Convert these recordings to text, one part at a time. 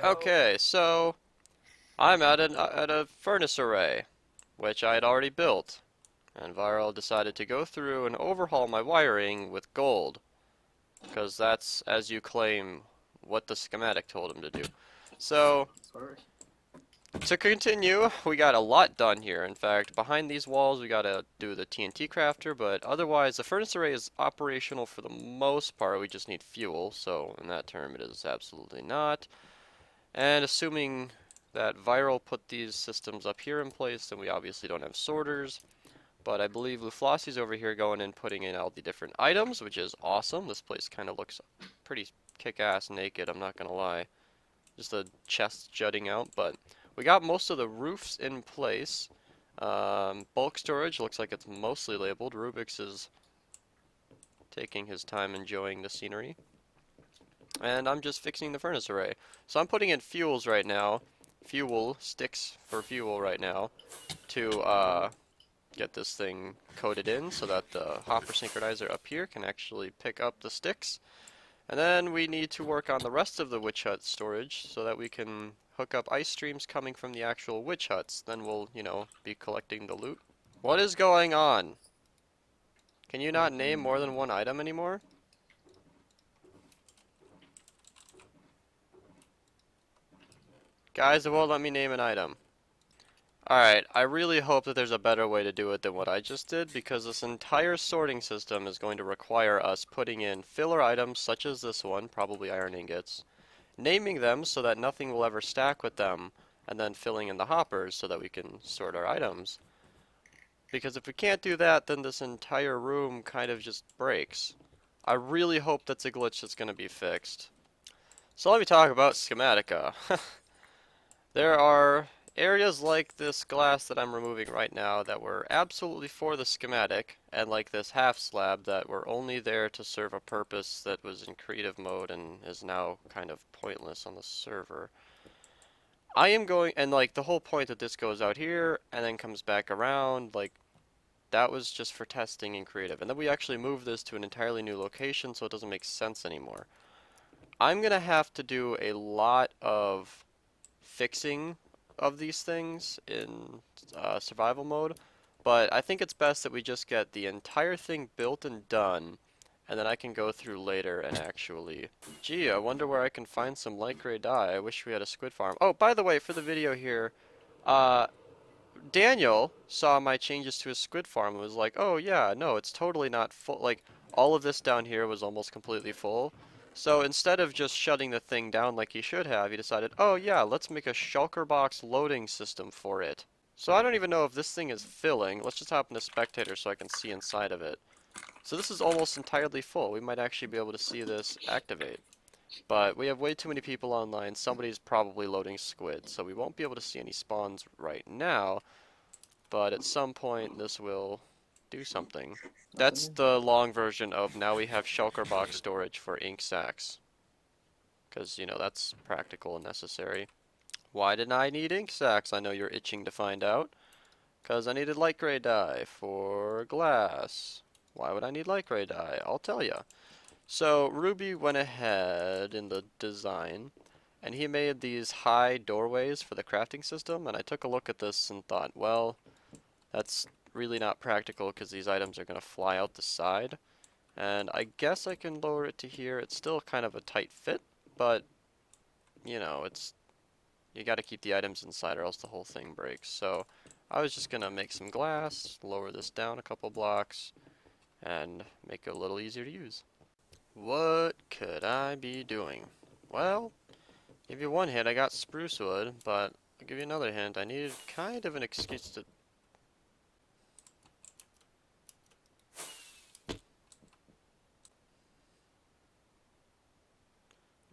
Okay, so I'm at a furnace array, which I had already built, and Viral decided to go through and overhaul my wiring with gold, because that's, as you claim, what the schematic told him to do. So, Sorry. to continue, we got a lot done here. In fact, behind these walls we gotta do the TNT crafter, but otherwise the furnace array is operational for the most part. We just need fuel, so in that term it is absolutely not. And assuming that Viral put these systems up here in place, then we obviously don't have sorters. But I believe Luflossy's over here going in putting in all the different items, which is awesome. This place kind of looks pretty kick-ass naked, I'm not gonna lie. Just the chest jutting out, but we got most of the roofs in place. Bulk storage looks like it's mostly labeled. Rubik's is taking his time enjoying the scenery. And I'm just fixing the furnace array. So I'm putting in fuels right now. Fuel, sticks for fuel right now to get this thing coated in so that the hopper synchronizer up here can actually pick up the sticks. And then we need to work on the rest of the witch hut storage so that we can hook up ice streams coming from the actual witch huts. Then we'll, be collecting the loot. What is going on? Can you not name more than one item anymore? Guys, it won't let me name an item. Alright, I really hope that there's a better way to do it than what I just did, because this entire sorting system is going to require us putting in filler items such as this one, probably iron ingots, naming them so that nothing will ever stack with them, and then filling in the hoppers so that we can sort our items. Because if we can't do that, then this entire room kind of just breaks. I really hope that's a glitch that's going to be fixed. So let me talk about Schematica. There are areas like this glass that I'm removing right now that were absolutely for the schematic, and like this half slab that were only there to serve a purpose that was in creative mode and is now kind of pointless on the server. I am going, and like the whole point that this goes out here and then comes back around, like that was just for testing in creative. And then we actually moved this to an entirely new location, so it doesn't make sense anymore. I'm gonna have to do a lot of fixing of these things in survival mode, but I think it's best that we just get the entire thing built and done, and then I can go through later and actually... Gee, I wonder where I can find some light gray dye. I wish we had a squid farm. Oh, by the way, for the video here, uh, Daniel saw my changes to his squid farm and was like, oh yeah, no, it's totally not full. Like, all of this down here was almost completely full. So instead of just shutting the thing down like he should have, he decided, oh yeah, let's make a shulker box loading system for it. So I don't even know if this thing is filling. Let's just hop into spectator so I can see inside of it. So this is almost entirely full. We might actually be able to see this activate. But we have way too many people online. Somebody's probably loading squid, so we won't be able to see any spawns right now. But at some point, this will do something. That's the long version of now we have shulker box storage for ink sacks. Because, that's practical and necessary. Why did I need ink sacks? I know you're itching to find out. Because I needed light gray dye for glass. Why would I need light gray dye? I'll tell you. So Ruby went ahead in the design, and he made these high doorways for the crafting system, and I took a look at this and thought, well, that's really not practical because these items are going to fly out the side. And I guess I can lower it to here. It's still kind of a tight fit, but, it's you got to keep the items inside or else the whole thing breaks. So I was just going to make some glass, lower this down a couple blocks, and make it a little easier to use. What could I be doing? Well, give you one hint, I got spruce wood, but I'll give you another hint. I needed kind of an excuse to...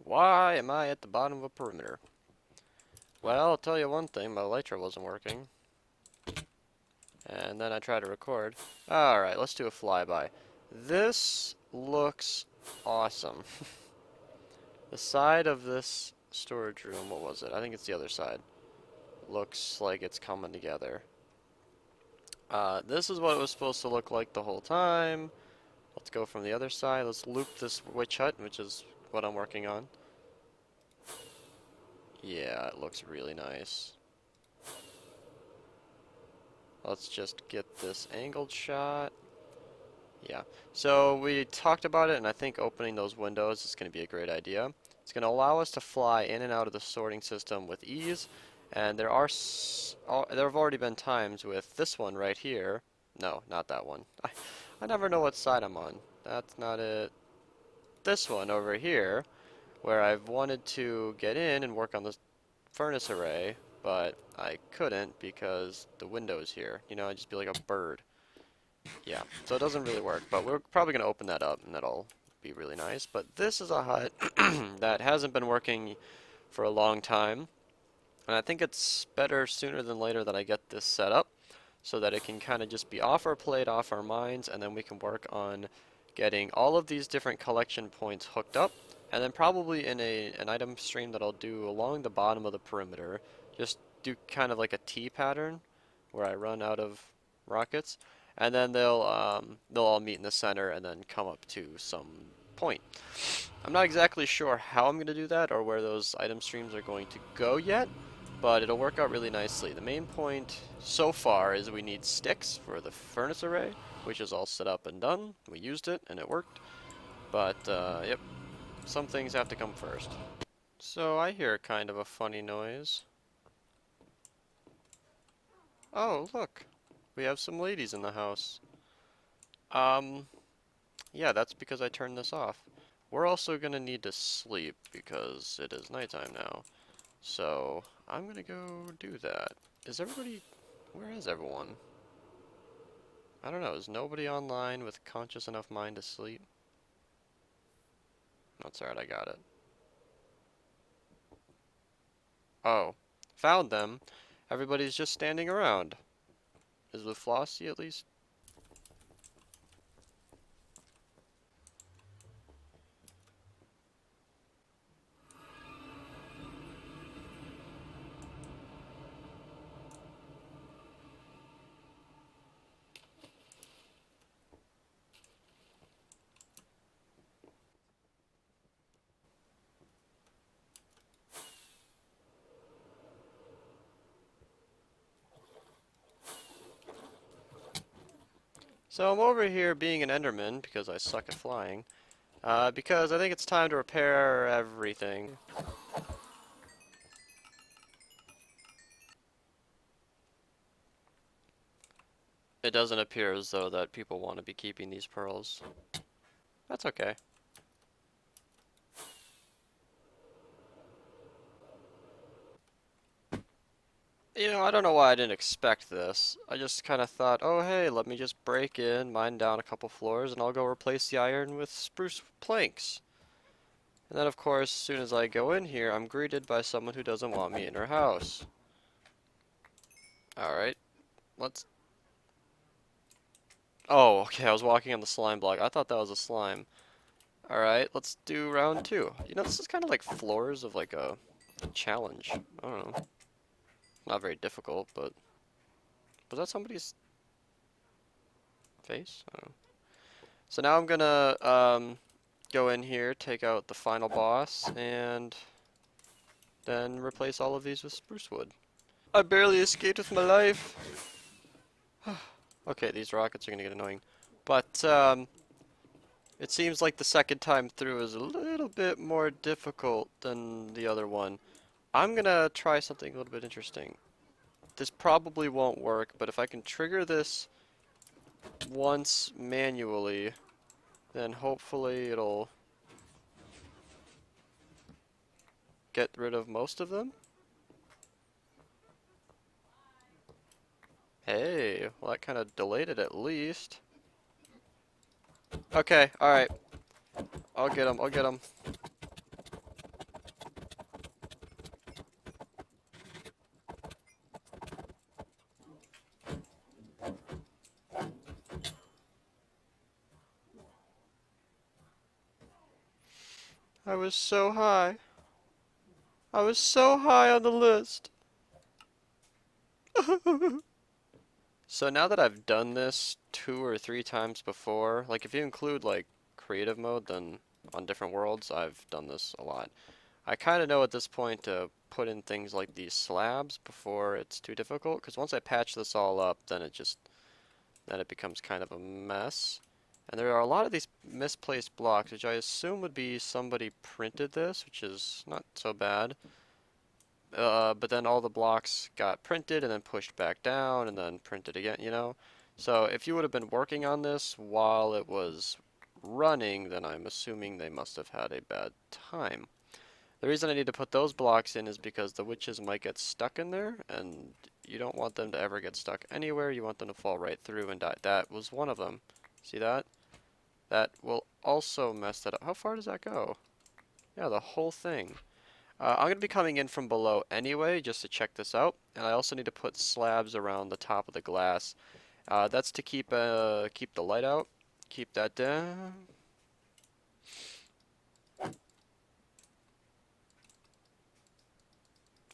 Why am I at the bottom of a perimeter? Well, I'll tell you one thing, my elytra wasn't working. And then I tried to record. Alright, let's do a flyby. This looks awesome. The side of this storage room, what was it? I think it's the other side. Looks like it's coming together. This is what it was supposed to look like the whole time. Let's go from the other side. Let's loop this witch hut, which is what I'm working on. Yeah, it looks really nice. Let's just get this angled shot. Yeah, so we talked about it, and I think opening those windows is going to be a great idea. It's going to allow us to fly in and out of the sorting system with ease, and there have already been times with this one right here. No, not that one. I never know what side I'm on. That's not it. This one over here, where I've wanted to get in and work on this furnace array, but I couldn't because the window's here. You know, I'd just be like a bird. Yeah, so it doesn't really work, but we're probably going to open that up, and that'll be really nice. But this is a hut that hasn't been working for a long time, and I think it's better sooner than later that I get this set up so that it can kind of just be off our plate, off our minds, and then we can work on getting all of these different collection points hooked up, and then probably in an item stream that I'll do along the bottom of the perimeter, just do kind of like a T pattern where I run out of rockets, and then they'll all meet in the center and then come up to some point. I'm not exactly sure how I'm going to do that or where those item streams are going to go yet, but it'll work out really nicely. The main point so far is we need sticks for the furnace array, which is all set up and done. We used it and it worked, but yep, some things have to come first. So I hear kind of a funny noise. Oh, look, we have some ladies in the house. Um, yeah, that's because I turned this off. We're also gonna need to sleep because it is nighttime now. So I'm gonna go do that. Is everybody... Where is everyone? I don't know. Is nobody online with conscious enough mind to sleep? That's alright, I got it. Oh. Found them. Everybody's just standing around. Is with Flossie at least? So I'm over here being an Enderman because I suck at flying. Because I think it's time to repair everything. It doesn't appear as though that people want to be keeping these pearls. That's okay. You know, I don't know why I didn't expect this. I just kind of thought, oh hey, let me just break in, mine down a couple floors, and I'll go replace the iron with spruce planks. And then of course, as soon as I go in here, I'm greeted by someone who doesn't want me in her house. Alright, let's... Oh, okay, I was walking on the slime block. I thought that was a slime. Alright, let's do round two. You know, this is kind of like floors of like a challenge. I don't know. Not very difficult, but... Was that somebody's face? I don't know. So now I'm gonna go in here, take out the final boss, and then replace all of these with spruce wood. I barely escaped with my life. Okay, these rockets are gonna get annoying. But it seems like the second time through is a little bit more difficult than the other one. I'm gonna try something a little bit interesting. This probably won't work, but if I can trigger this once manually, then hopefully it'll get rid of most of them. Hey, well that kind of delayed it at least. Okay, alright. I'll get him, I'll get him. I was so high. I was so high on the list. So now that I've done this 2 or 3 times before, like if you include like creative mode, then on different worlds, I've done this a lot. I kind of know at this point to put in things like these slabs before it's too difficult, because once I patch this all up, then it becomes kind of a mess. And there are a lot of these misplaced blocks, which I assume would be somebody printed this, which is not so bad. But then all the blocks got printed and then pushed back down and then printed again, you know? So if you would have been working on this while it was running, then I'm assuming they must have had a bad time. The reason I need to put those blocks in is because the witches might get stuck in there, and you don't want them to ever get stuck anywhere. You want them to fall right through and die. That was one of them. See that? That will also mess that up. How far does that go? Yeah, the whole thing. I'm going to be coming in from below anyway, just to check this out. And I also need to put slabs around the top of the glass. That's to keep the light out. Keep that down.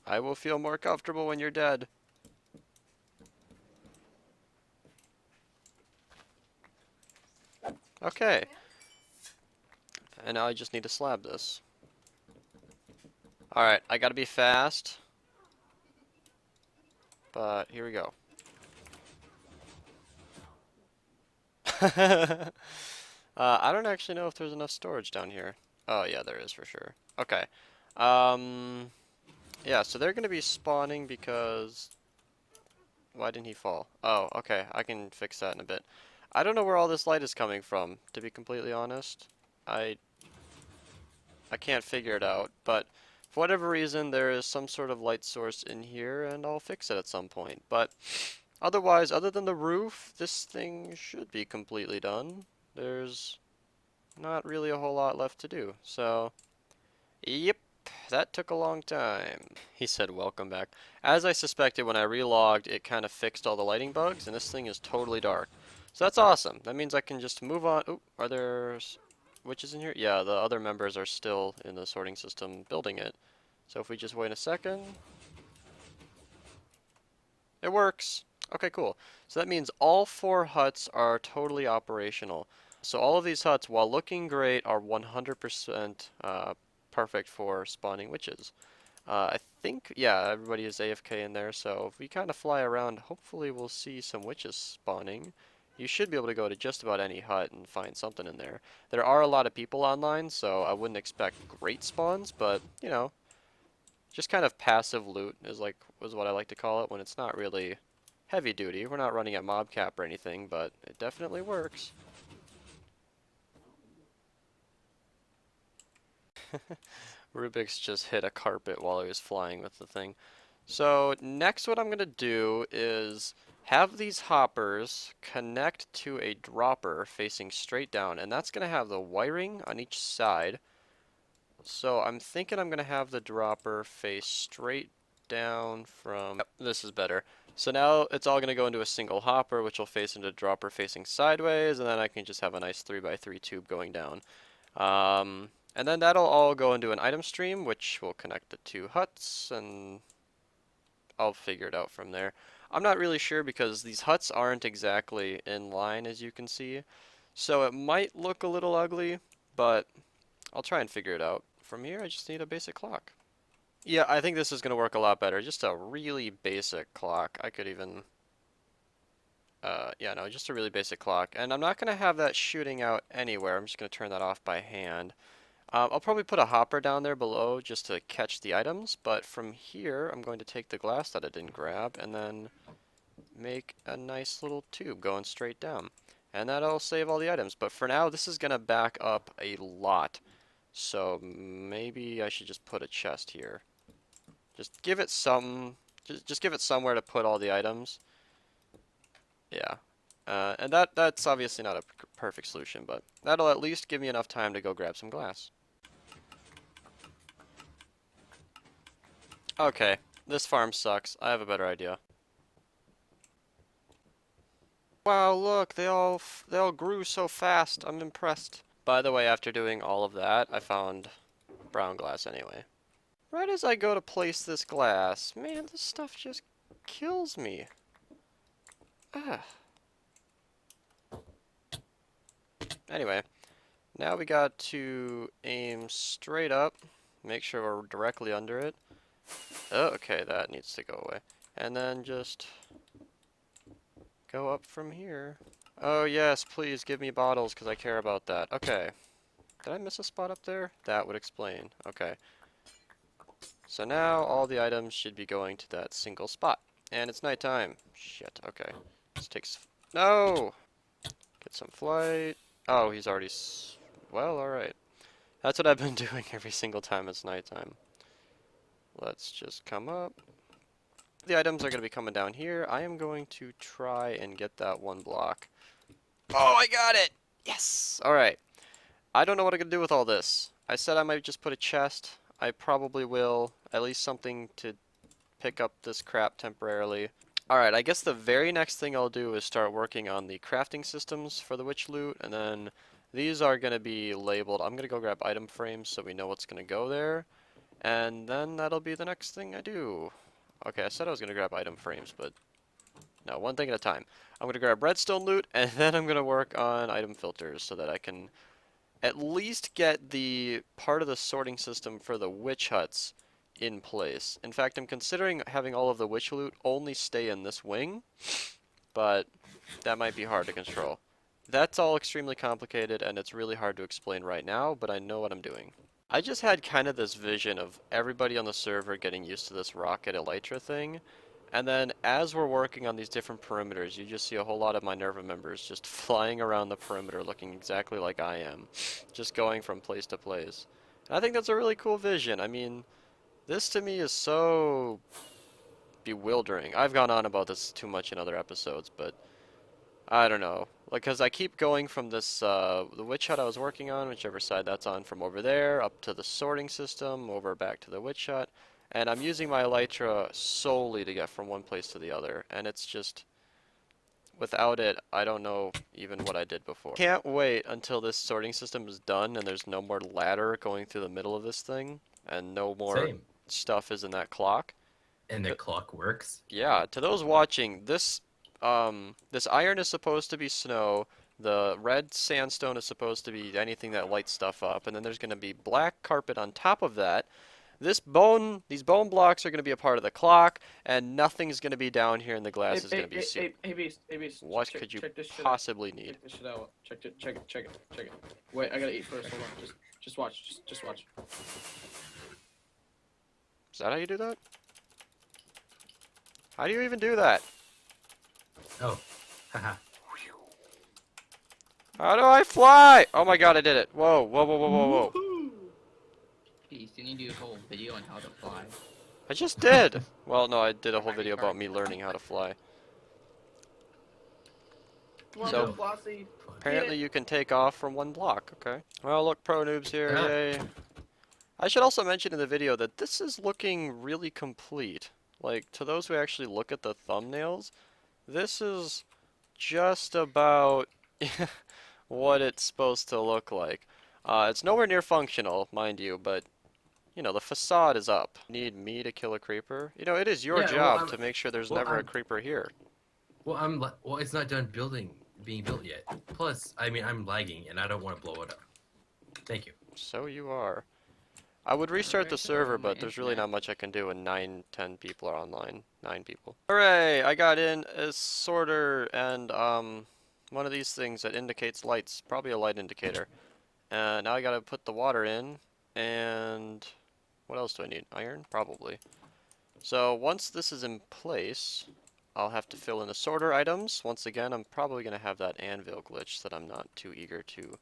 I will feel more comfortable when you're dead. Okay. And now I just need to slab this. Alright, I gotta be fast. But here we go. I don't actually know if there's enough storage down here. Oh yeah, there is for sure. Okay. Yeah, so they're gonna be spawning because... Why didn't he fall? Oh, okay, I can fix that in a bit. I don't know where all this light is coming from, to be completely honest. I can't figure it out, but for whatever reason, there is some sort of light source in here, and I'll fix it at some point. But otherwise, other than the roof, this thing should be completely done. There's not really a whole lot left to do, so yep, that took a long time. He said welcome back. As I suspected, when I relogged, it kind of fixed all the lighting bugs, and this thing is totally dark. So that's awesome. That means I can just move on. Oh, are there witches in here? Yeah, the other members are still in the sorting system building it. So if we just wait a second. It works. Okay, cool. So that means all 4 huts are totally operational. So all of these huts, while looking great, are 100% perfect for spawning witches. I think, yeah, everybody is AFK in there, so if we kind of fly around, hopefully we'll see some witches spawning. You should be able to go to just about any hut and find something in there. There are a lot of people online, so I wouldn't expect great spawns, but, you know, just kind of passive loot is what I like to call it when it's not really heavy duty. We're not running at mob cap or anything, but it definitely works. Rubik's just hit a carpet while he was flying with the thing. So next what I'm going to do is have these hoppers connect to a dropper facing straight down, and that's going to have the wiring on each side. So I'm thinking I'm going to have the dropper face straight down from... Yep, this is better. So now it's all going to go into a single hopper, which will face into a dropper facing sideways, and then I can just have a nice 3x3 tube going down. And then that'll all go into an item stream, which will connect the 2 huts, and I'll figure it out from there. I'm not really sure because these huts aren't exactly in line, as you can see. So it might look a little ugly, but I'll try and figure it out. From here, I just need a basic clock. Yeah, I think this is going to work a lot better. Just a really basic clock. I could even... yeah, no, just a really basic clock. And I'm not going to have that shooting out anywhere. I'm just going to turn that off by hand. I'll probably put a hopper down there below just to catch the items, but from here I'm going to take the glass that I didn't grab and then make a nice little tube going straight down. And that'll save all the items, but for now this is going to back up a lot. So maybe I should just put a chest here. Just give it just give it somewhere to put all the items. Yeah. And that's obviously not a perfect solution, but that'll at least give me enough time to go grab some glass. Okay, this farm sucks. I have a better idea. Wow, look, they all grew so fast. I'm impressed. By the way, after doing all of that, I found brown glass anyway. Right as I go to place this glass, man, this stuff just kills me. Ah. Anyway, now we got to aim straight up Make sure we're directly under it. Oh, okay, that needs to go away. And then just go up from here. Oh yes, please give me bottles because I care about that. Okay. Did I miss a spot up there? That would explain. Okay. So now all the items should be going to that single spot. And it's nighttime. Shit, okay. This takes... No! Get some flight. Oh, he's already... Well, alright. That's what I've been doing every single time it's nighttime. Let's just come up. The items are going to be coming down here. I am going to try and get that one block. Oh, I got it! Yes! Alright. I don't know what I'm going to do with all this. I said I might just put a chest. I probably will. At least something to pick up this crap temporarily. Alright, I guess the very next thing I'll do is start working on the crafting systems for the witch loot, and then these are going to be labeled. I'm going to go grab item frames so we know what's going to go there, and then that'll be the next thing I do. Okay, I said I was going to grab item frames, but no, one thing at a time. I'm going to grab redstone loot, and then I'm going to work on item filters so that I can at least get the part of the sorting system for the witch huts in place. In fact, I'm considering having all of the witch loot only stay in this wing, but that might be hard to control. That's all extremely complicated, and it's really hard to explain right now, but I know what I'm doing. I just had kind of this vision of everybody on the server getting used to this rocket elytra thing, and then as we're working on these different perimeters, you just see a whole lot of Minerva members just flying around the perimeter looking exactly like I am, just going from place to place. And I think that's a really cool vision. I mean, this to me is so bewildering. I've gone on about this too much in other episodes, but I don't know. Like, because I keep going from this, the witch hut I was working on, whichever side that's on, from over there, up to the sorting system, over back to the witch hut, and I'm using my elytra solely to get from one place to the other, and it's just, without it, I don't know even what I did before. Can't wait until this sorting system is done and there's no more ladder going through the middle of this thing, and no more stuff is in that clock. And the clock works? Yeah, to those watching, this iron is supposed to be snow, the red sandstone is supposed to be anything that lights stuff up, and then there's going to be black carpet on top of that. These bone blocks are going to be a part of the clock, and nothing's going to be down here, and the glass is going to be sealed. Hey, Beast, what could you possibly need? Check this shit out. Check it. Wait, I gotta eat first. Hold on. Just watch. Just watch. Is that how you do that? How do you even do that? Oh, haha. How do I fly? Oh my god, I did it. Whoa. Beast, you need to do a whole video on how to fly. I just did. Well, no, I did a whole video about me learning how to fly. So, apparently you can take off from one block, okay. Well, look, pro noobs here, yay. I should also mention in the video that this is looking really complete. Like, to those who actually look at the thumbnails, this is just about what it's supposed to look like. It's nowhere near functional, mind you, but, you know, the facade is up. Need me to kill a creeper? You know, it is your job to make sure there's never a creeper here. Well, it's not done being built yet. Plus, I mean, I'm lagging, and I don't want to blow it up. Thank you. So you are. I would restart the server, but there's really not much I can do when 9, 10 people are online. 9 people. Hooray! I got in a sorter and, one of these things that indicates lights. Probably a light indicator. And now I gotta put the water in, and what else do I need? Iron? Probably. So once this is in place, I'll have to fill in the sorter items. Once again, I'm probably gonna have that anvil glitch that I'm not too eager to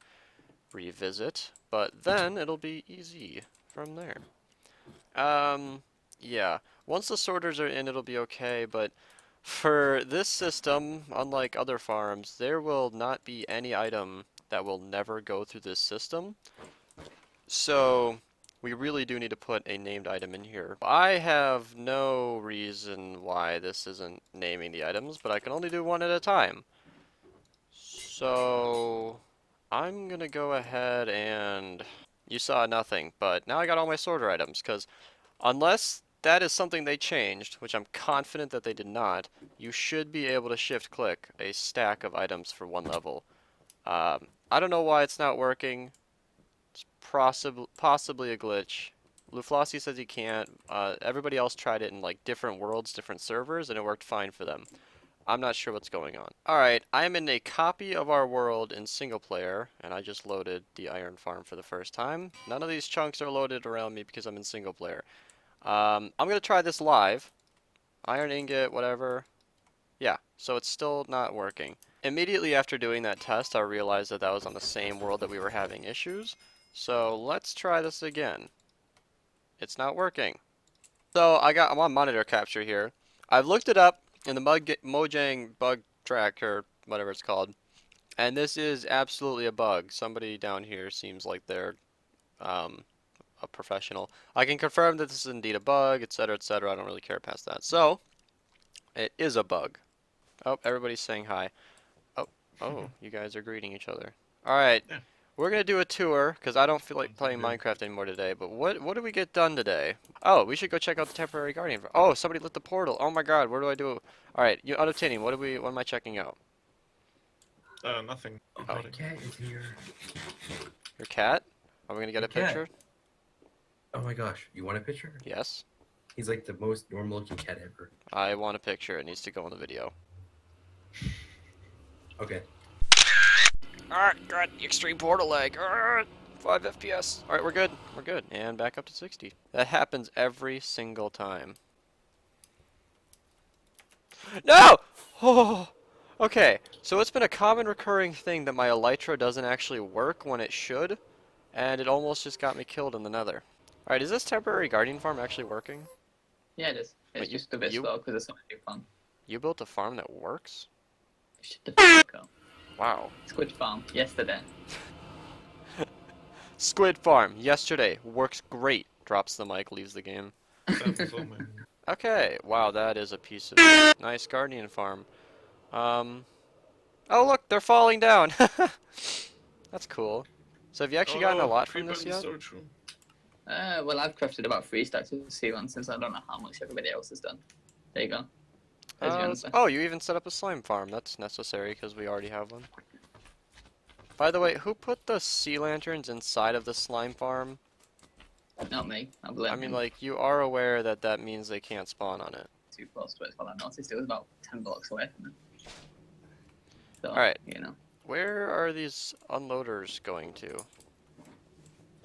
revisit, but then it'll be easy from there. Yeah. Once the sorters are in, it'll be okay, but for this system, unlike other farms, there will not be any item that will never go through this system. So, we really do need to put a named item in here. I have no reason why this isn't naming the items, but I can only do one at a time. So, I'm gonna go ahead and... You saw nothing, but now I got all my sorter items, because unless that is something they changed, which I'm confident that they did not, you should be able to shift-click a stack of items for one level. I don't know why it's not working. It's possibly a glitch. Luflossi says he can't. Everybody else tried it in like different worlds, different servers, and it worked fine for them. I'm not sure what's going on. Alright, I am in a copy of our world in single player, and I just loaded the iron farm for the first time. None of these chunks are loaded around me because I'm in single player. I'm going to try this live. Iron ingot, whatever. Yeah, so it's still not working. Immediately after doing that test, I realized that that was on the same world that we were having issues. So let's try this again. It's not working. So I'm on monitor capture here. I've looked it up in the Mojang bug tracker, whatever it's called, and this is absolutely a bug. Somebody down here seems like they're a professional. I can confirm that this is indeed a bug, etc., etc. I don't really care past that. So it is a bug. Oh, everybody's saying hi. Oh, you guys are greeting each other. All right. Yeah. We're going to do a tour, because I don't feel like playing Minecraft anymore today, but what did we get done today? Oh, we should go check out the temporary guardian. Oh, somebody lit the portal. Oh my god, where do I do? Alright, you unobtaining, what am I checking out? Nothing. Oh, my cat is here. Your cat? Are we going to get a Cat. picture? Oh my gosh, you want a picture? Yes. He's like the most normal looking cat ever. I want a picture. It needs to go in the video. Okay. Alright, god, extreme portal lag. 5 FPS. Alright, we're good. We're good. And back up to 60. That happens every single time. No! Oh! Okay, so it's been a common recurring thing that my elytra doesn't actually work when it should, and it almost just got me killed in the nether. Alright, is this temporary guardian farm actually working? Yeah, it is. It's Wait, just a bit slow because it's not very fun. You built a farm that works? Shut the fuck up. Wow. Squid Farm, yesterday. Squid farm, yesterday, works great. Drops the mic, leaves the game. That's all, man. Okay, wow, that is a piece of nice guardian farm. Oh look, they're falling down. That's cool. So have you actually gotten a lot from this yet? Storage room. Well, I've crafted about 3 stacks of sealant since I don't know how much everybody else has done. There you go. There's your answer. Oh, you even set up a slime farm. That's necessary because we already have one. By the way, who put the sea lanterns inside of the slime farm? Not me. I blame I mean, him. like, you are aware that that means they can't spawn on it. Too close to it. Well, I noticed it was about 10 blocks away from it. So, Alright. you know. Where are these unloaders going to?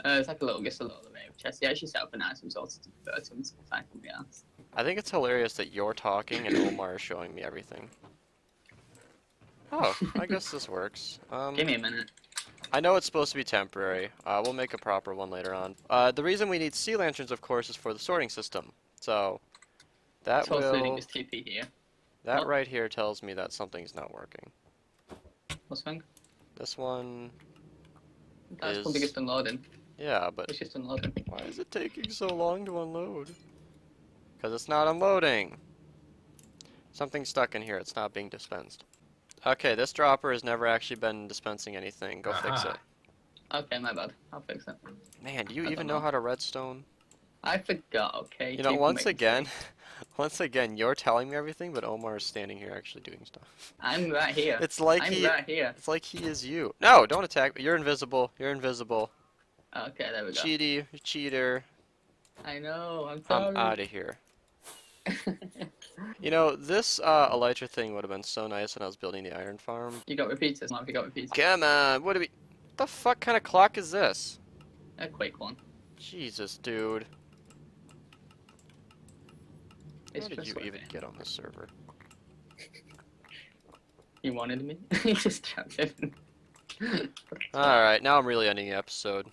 It's like a little elevator chest. Yeah, she set up a nice resources to prefer to and fine from the ass. I think it's hilarious that you're talking and Omar is showing me everything. Oh, I guess this works. Give me a minute. I know it's supposed to be temporary. We'll make a proper one later on. The reason we need sea lanterns, of course, is for the sorting system. So, that Source leading will... is TP here. That What? right here tells me that something's not working. What's wrong? This one... That's Is- probably just unloading. Yeah, but It's just unloading. why is it taking so long to unload? Because it's not unloading. Something's stuck in here. It's not being dispensed. Okay, this dropper has never actually been dispensing anything. Go fix Aha. it. Okay, my bad. I'll fix it. Man, do you I even don't know know. how to redstone? I forgot, okay? You know, People once make again, mistakes. once again, you're telling me everything, but Omar is standing here actually doing stuff. I'm right here. It's like I'm he... right here. It's like he is you. No, don't attack me. You're invisible. You're invisible. Okay, there we go. Cheaty, cheater. I know, I'm I'm sorry. out of here. You know, this elytra thing would have been so nice when I was building the iron farm. You got repeaters, not if you got repeaters. Come on, what do we... the fuck kind of clock is this? A quick one. Jesus, dude. It's How did just you what even it- get on this server? You wanted me? You just trapped him. Alright, now I'm really ending the episode.